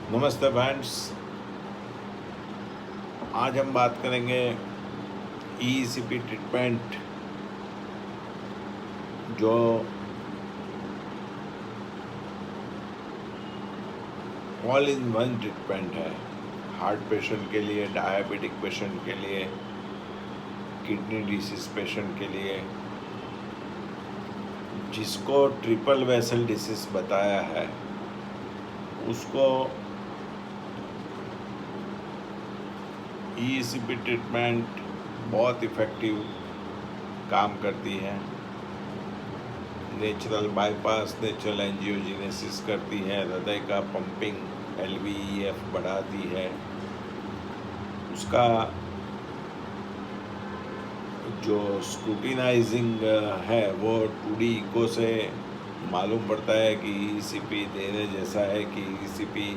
नमस्ते फ्रेंड्स। आज हम बात करेंगे ईसीपी ट्रीटमेंट, जो ऑल इन वन ट्रीटमेंट है। हार्ट पेशेंट के लिए, डायबिटिक पेशेंट के लिए, किडनी डिसीज पेशेंट के लिए, जिसको ट्रिपल वेसल डिसीज बताया है उसको ईसीपी ट्रीटमेंट बहुत इफ़ेक्टिव काम करती है। नेचुरल बाईपास, नेचुरल एंजियोजेनेसिस करती है, हृदय का पंपिंग LVEF बढ़ाती है। उसका जो स्क्रूटिनाइजिंग है वो 2D इको से मालूम पड़ता है कि ईसीपी देने जैसा है, कि ईसीपी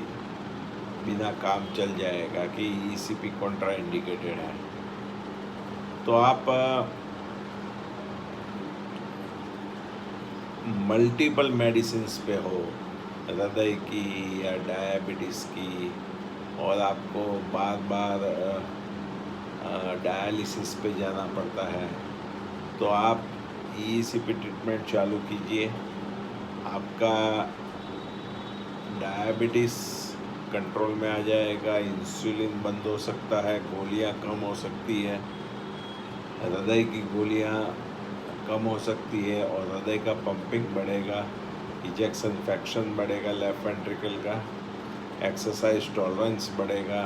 बिना काम चल जाएगा, कि ईसीपी कॉन्ट्रा इंडिकेटेड है। तो आप मल्टीपल मेडिसिन्स पे हो, हृदय की या डायबिटीज़ की, और आपको बार बार डायलिसिस पे जाना पड़ता है, तो आप ईसीपी ट्रीटमेंट चालू कीजिए। आपका डायबिटीज़ कंट्रोल में आ जाएगा, इंसुलिन बंद हो सकता है, गोलियां कम हो सकती है, हृदय की गोलियां कम हो सकती है, और हृदय का पंपिंग बढ़ेगा, इजेक्शन फ्रैक्शन बढ़ेगा लेफ्ट वेंट्रिकल का, एक्सरसाइज टॉलरेंस बढ़ेगा,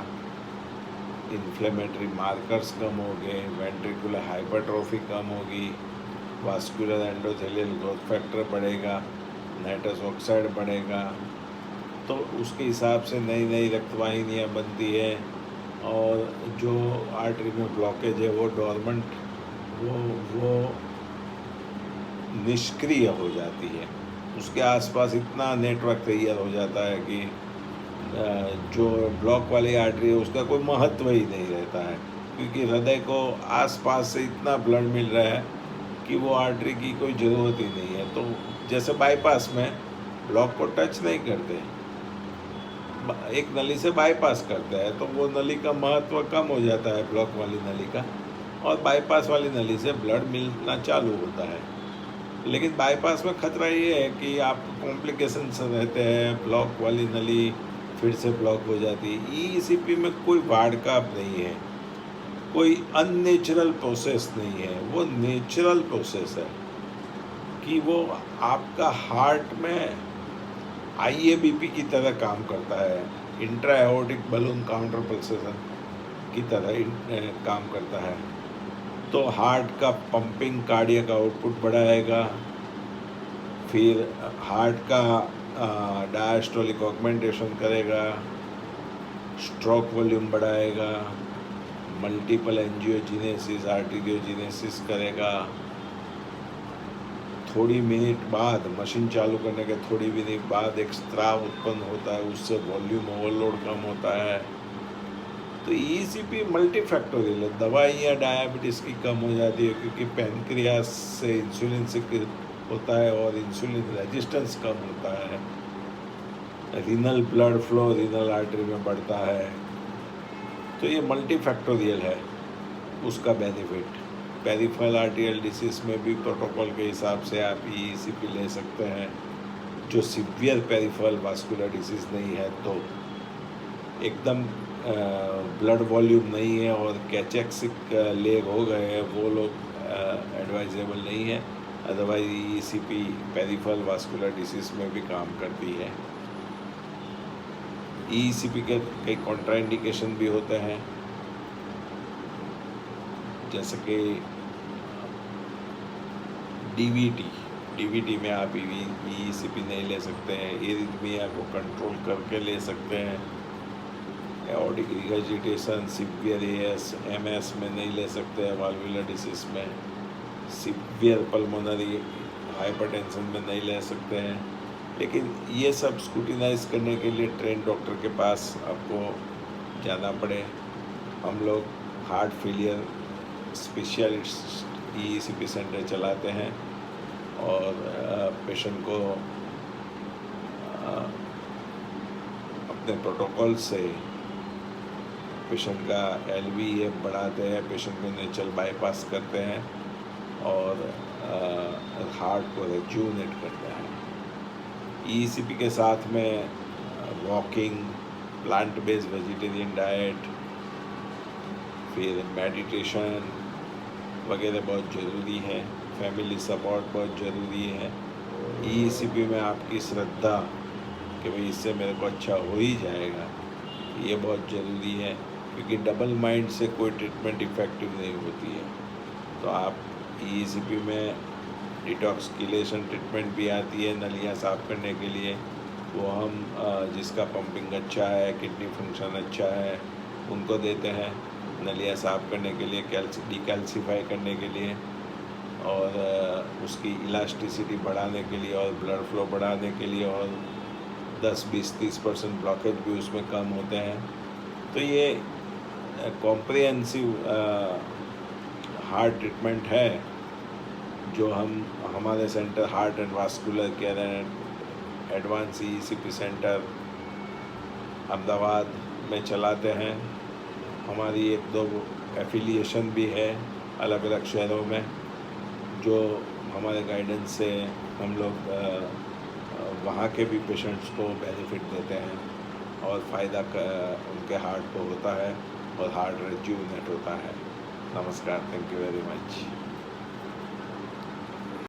इन्फ्लेमेटरी मार्कर्स कम हो गए, वेंट्रिकुलर हाइपरट्रोफी कम होगी, वास्कुलर एंडोथेलियल ग्रोथ फैक्टर बढ़ेगा, नाइट्रस ऑक्साइड बढ़ेगा। तो उसके हिसाब से नई नई रक्तवाहिनियाँ बनती है, और जो आर्टरी में ब्लॉकेज है वो डोरमेंट, वो निष्क्रिय हो जाती है। उसके आसपास इतना नेटवर्क तैयार हो जाता है कि जो ब्लॉक वाली आर्टरी है उसका कोई महत्व ही नहीं रहता है, क्योंकि हृदय को आसपास से इतना ब्लड मिल रहा है कि वो आर्टरी की कोई ज़रूरत ही नहीं है। तो जैसे बाईपास में ब्लॉक को टच नहीं करते, एक नली से बाईपास करते हैं, तो वो नली का महत्व कम हो जाता है, ब्लॉक वाली नली का, और बाईपास वाली नली से ब्लड मिलना चालू होता है। लेकिन बाईपास में खतरा ये है कि आप कॉम्प्लिकेशंस रहते हैं, ब्लॉक वाली नली फिर से ब्लॉक हो जाती है। ईसीपी में कोई वार्डकाप नहीं है, कोई अननेचुरल प्रोसेस नहीं है, वो नेचुरल प्रोसेस है कि वो आपका हार्ट में IABP की तरह काम करता है, intra aortic balloon counter pulsation की तरह काम करता है। तो हार्ट का पंपिंग, कार्डियक आउटपुट बढ़ाएगा, फिर हार्ट का डायस्टोलिक ऑगमेंटेशन करेगा, स्ट्रोक वॉल्यूम बढ़ाएगा, मल्टीपल एंजियोजेनेसिस, आर्टेरियोजेनेसिस करेगा। थोड़ी मिनट बाद, मशीन चालू करने के थोड़ी मिनट बाद एक स्त्राव उत्पन्न होता है, उससे वॉल्यूम ओवरलोड कम होता है। तो ईसीपी मल्टीफैक्टोरियल है। दवाइयाँ डायबिटीज़ की कम हो जाती है, क्योंकि पैनक्रियास से इंसुलिन सिक्रेट होता है और इंसुलिन रेजिस्टेंस कम होता है। Renal blood flow renal artery में बढ़ता है। तो ये मल्टीफैक्टोरियल है उसका बेनिफिट। पेरिफेरल आर्टेरियल डिसीज में भी प्रोटोकॉल के हिसाब से आप ईसीपी ले सकते हैं। जो सीवियर पेरिफेरल वास्कुलर डिसीज नहीं है, तो एकदम ब्लड वॉल्यूम नहीं है और कैचेक्सिक लेग हो गए हैं, वो लोग एडवाइजेबल नहीं है। Otherwise ECP peripheral vascular disease में भी काम करती है। ईसीपी के कई कॉन्ट्राइंडिकेशन भी होते हैं, जैसे कि डीवीटी में आप ईसीपी नहीं ले सकते हैं। एरिथमिया को कंट्रोल करके ले सकते हैं। एओर्टिक रिगर्जिटेशन, सीवियर एमएस में नहीं ले सकते हैं। वाल्वुलर डिसीज में, सीवियर पल्मोनरी हाइपरटेंशन में नहीं ले सकते हैं। लेकिन ये सब स्क्रूटिनाइज करने के लिए ट्रेन डॉक्टर के पास आपको जाना पड़े। हम लोग heart failure specialist ECP centre चलाते हैं, और पेशेंट को अपने प्रोटोकॉल से पेशेंट का LVEF बढ़ाते हैं, पेशेंट को नेचुरल बाईपास करते हैं और हार्ट को रेजुविनेट करते हैं। ECP के साथ में walking, plant based vegetarian diet, फिर मेडिटेशन वगैरह बहुत ज़रूरी है। फैमिली सपोर्ट बहुत ज़रूरी है। ECP में आपकी श्रद्धा कि भाई इससे मेरे को अच्छा हो ही जाएगा, ये बहुत ज़रूरी है, क्योंकि डबल माइंड से कोई ट्रीटमेंट इफ़ेक्टिव नहीं होती है। तो आप ECP में डिटॉक्सिकेशन ट्रीटमेंट भी आती है नलियाँ साफ़ करने के लिए, वो हम जिसका पंपिंग अच्छा है, किडनी फंक्शन अच्छा है, उनको देते हैं नलियाँ साफ़ करने के लिए, डिकैल्सीफाई करने के लिए और उसकी इलास्टिसिटी बढ़ाने के लिए और ब्लड फ्लो बढ़ाने के लिए, और 10, 20, 30% ब्लॉकेज भी उसमें कम होते हैं। तो ये कॉम्प्रिहेंसिव हार्ट ट्रीटमेंट है जो हम हमारे centre heart and vascular care and advance ECP centre Ahmedabad में चलाते हैं। हमारी 1-2 एफिलिएशन भी है अलग अलग शहरों में, जो हमारे गाइडेंस से हम लोग वहाँ के भी पेशेंट्स को बेनिफिट देते हैं और फ़ायदा उनके हार्ट को होता है और हार्ट रिज्यूविनेट होता है। नमस्कार, थैंक यू वेरी मच।